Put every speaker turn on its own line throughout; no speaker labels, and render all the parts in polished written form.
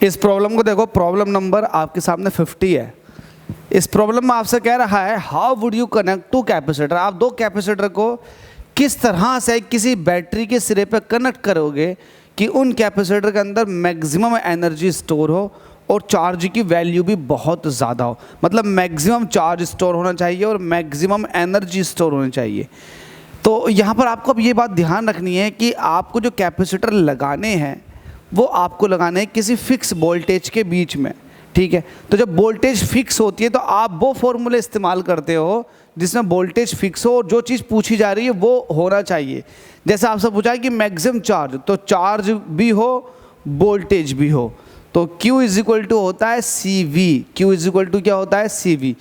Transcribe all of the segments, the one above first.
इस प्रॉब्लम को देखो, प्रॉब्लम नंबर आपके सामने 50 है। इस प्रॉब्लम में आपसे कह रहा है how would you connect to capacitor. आप दो कैपेसिटर को किस तरह से किसी बैटरी के सिरे पर कनेक्ट करोगे कि उन कैपेसिटर के अंदर मैक्सिमम एनर्जी स्टोर हो और चार्ज की वैल्यू भी बहुत ज़्यादा हो। मतलब मैक्सिमम चार्ज स्टोर होना चाहिए और मैक्सिमम एनर्जी स्टोर होनी चाहिए। तो यहाँ पर आपको अब ये बात ध्यान रखनी है कि आपको जो कैपेसिटर लगाने हैं वो आपको लगाने हैं किसी फिक्स वोल्टेज के बीच में, ठीक है। तो जब वोल्टेज फिक्स होती है तो आप वो फॉर्मूले इस्तेमाल करते हो जिसमें वोल्टेज फिक्स हो और जो चीज़ पूछी जा रही है वो होना चाहिए। जैसे आपसे पूछा है कि मैक्सिमम चार्ज, तो चार्ज भी हो वोल्टेज भी हो, तो Q इज इक्वल टू होता है CV। Q is equal to क्या होता है CV।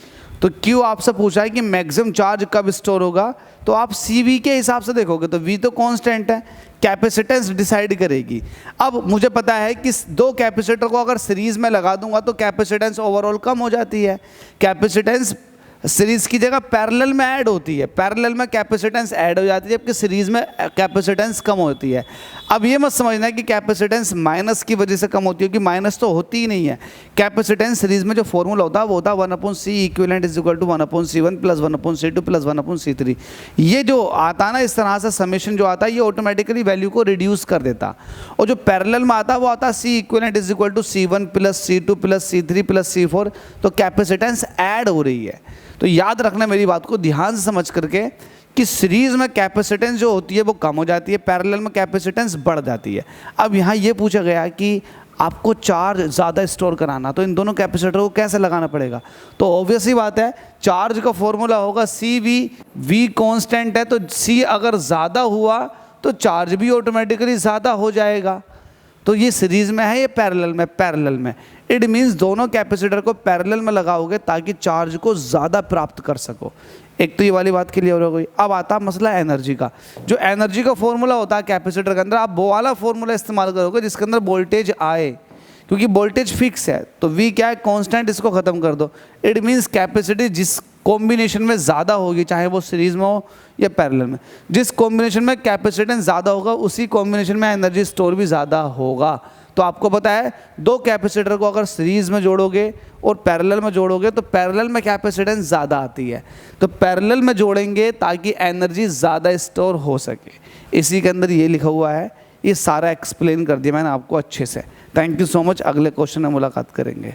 तो Q आपसे पूछा है कि मैक्सिमम चार्ज कब स्टोर होगा, तो आप CV के हिसाब से देखोगे तो V तो कांस्टेंट है, कैपेसिटेंस डिसाइड करेगी। अब मुझे पता है कि दो कैपेसिटर को अगर सीरीज में लगा दूंगा तो कैपेसिटेंस ओवरऑल कम हो जाती है। कैपेसिटेंस सीरीज की जगह पैरेलल में ऐड होती है, पैरेलल में कैपेसिटेंस ऐड हो जाती है जबकि सीरीज में कैपेसिटेंस कम होती है। अब ये मत समझना कि कैपेसिटेंस माइनस की वजह से कम होती है, क्योंकि माइनस तो होती ही नहीं है। कैपेसिटेंस सीरीज में जो फॉर्मूला होता है वो होता है 1/C equivalent is equal to 1/C1 plus 1/C2 plus 1/C3। ये जो आता है ना इस तरह से समेशन जो आता है ये ऑटोमेटिकली वैल्यू को रिड्यूस कर देता। और जो पैरेलल में आता है वो आता है C equivalent is equal to C1 plus C2 plus C3 plus C4। तो कैपेसिटेंस ऐड हो रही है। तो याद रखना मेरी बात को ध्यान से समझ करके कि सीरीज में कैपेसिटेंस जो होती है वो कम हो जाती है, पैरेलल में कैपेसिटेंस बढ़ जाती है। अब यहाँ ये पूछा गया कि आपको चार्ज ज़्यादा स्टोर कराना, तो इन दोनों कैपेसिटर को कैसे लगाना पड़ेगा। तो ऑब्वियस ही बात है, चार्ज का फॉर्मूला होगा CV। V कांस्टेंट है तो C अगर ज़्यादा हुआ तो चार्ज भी ऑटोमेटिकली ज़्यादा हो जाएगा। तो ये सीरीज में है, ये पैरेलल में, पैरेलल में इट मीन्स दोनों कैपेसिटर को पैरेलल में लगाओगे ताकि चार्ज को ज़्यादा प्राप्त कर सको। एक तो ये वाली बात क्लियर हो गई। अब आता है मसला एनर्जी का। जो एनर्जी का फॉर्मूला होता है कैपेसिटर के अंदर, आप वो वाला फॉर्मूला इस्तेमाल करोगे जिसके अंदर वोल्टेज आए, क्योंकि वोल्टेज फिक्स है। तो V क्या है, कांस्टेंट, इसको ख़त्म कर दो। इट मीन्स कैपेसिटी जिस कॉम्बिनेशन में ज़्यादा होगी, चाहे वो सीरीज में हो या पैरेलल में, जिस कॉम्बिनेशन में कैपेसिटेंस ज़्यादा होगा उसी कॉम्बिनेशन में एनर्जी स्टोर भी ज़्यादा होगा। तो आपको पता है दो कैपेसिटर को अगर सीरीज में जोड़ोगे और पैरेलल में जोड़ोगे तो पैरेलल में कैपेसिटेंस ज़्यादा आती है, तो पैरेलल में जोड़ेंगे ताकि एनर्जी ज़्यादा स्टोर हो सके। इसी के अंदर ये लिखा हुआ है, ये सारा एक्सप्लेन कर दिया मैंने आपको अच्छे से। Thank you so much. अगले क्वेश्चन में मुलाकात करेंगे।